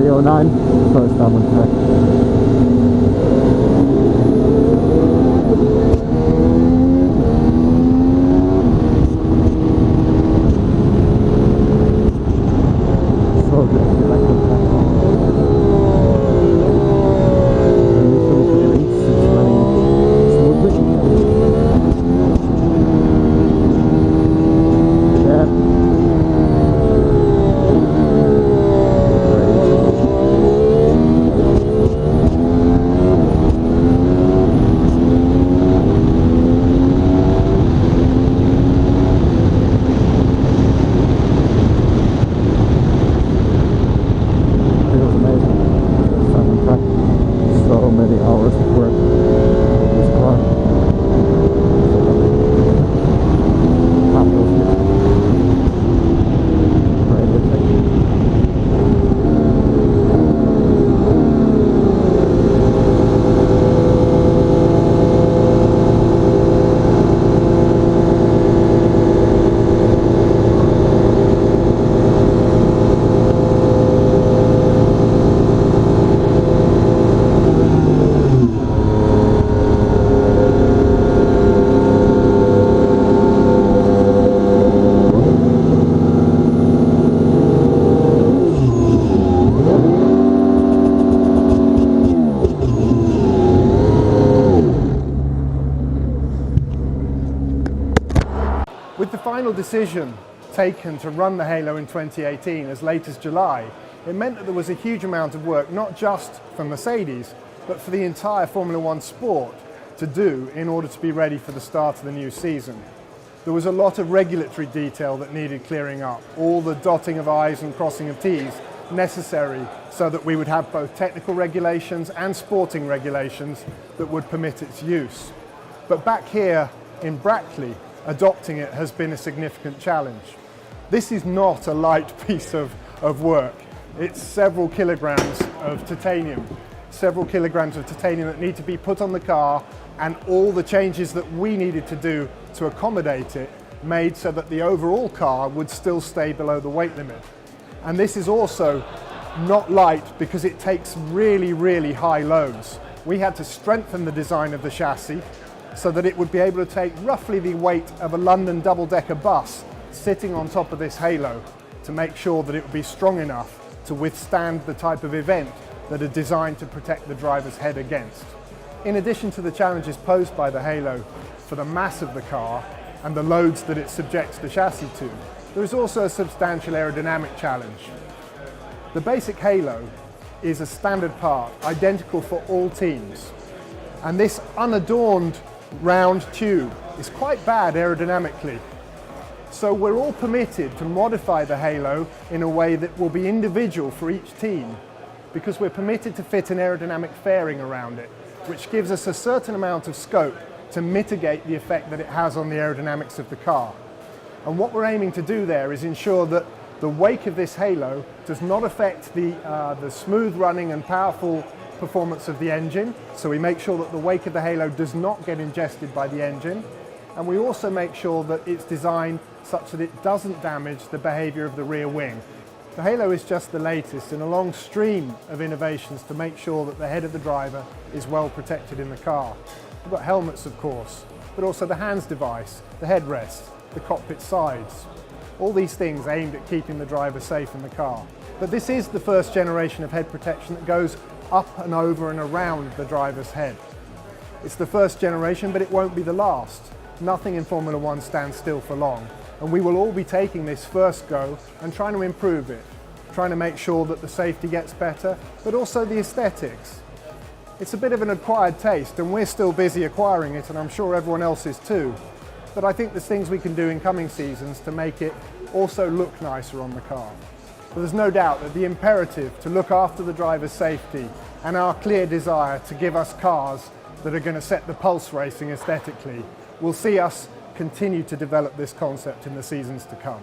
309, first time on track. With the final decision taken to run the Halo in 2018 as late as July, it meant that there was a huge amount of work, not just for Mercedes, but for the entire Formula One sport to do in order to be ready for the start of the new season. There was a lot of regulatory detail that needed clearing up, all the dotting of I's and crossing of T's necessary so that we would have both technical regulations and sporting regulations that would permit its use. But back here in Brackley, adopting it has been a significant challenge. This is not a light piece of work. It's several kilograms of titanium that need to be put on the car, and all the changes that we needed to do to accommodate it made so that the overall car would still stay below the weight limit. And this is also not light because it takes really, really high loads. We had to strengthen the design of the chassis so that it would be able to take roughly the weight of a London double-decker bus sitting on top of this Halo to make sure that it would be strong enough to withstand the type of event that are designed to protect the driver's head against. In addition to the challenges posed by the Halo for the mass of the car and the loads that it subjects the chassis to, there is also a substantial aerodynamic challenge. The basic Halo is a standard part, identical for all teams, and this unadorned round tube is quite bad aerodynamically. So we're all permitted to modify the Halo in a way that will be individual for each team, because we're permitted to fit an aerodynamic fairing around it, which gives us a certain amount of scope to mitigate the effect that it has on the aerodynamics of the car. And what we're aiming to do there is ensure that the wake of this Halo does not affect the smooth running and powerful performance of the engine, so we make sure that the wake of the Halo does not get ingested by the engine, and we also make sure that it's designed such that it doesn't damage the behaviour of the rear wing. The Halo is just the latest in a long stream of innovations to make sure that the head of the driver is well protected in the car. We've got helmets, of course, but also the hands device, the headrest, the cockpit sides. All these things aimed at keeping the driver safe in the car. But this is the first generation of head protection that goes up and over and around the driver's head. It's the first generation, but it won't be the last. Nothing in Formula One stands still for long, and we will all be taking this first go and trying to improve it, trying to make sure that the safety gets better, but also the aesthetics. It's a bit of an acquired taste, and we're still busy acquiring it, and I'm sure everyone else is too. But I think there's things we can do in coming seasons to make it also look nicer on the car. But there's no doubt that the imperative to look after the driver's safety and our clear desire to give us cars that are going to set the pulse racing aesthetically will see us continue to develop this concept in the seasons to come.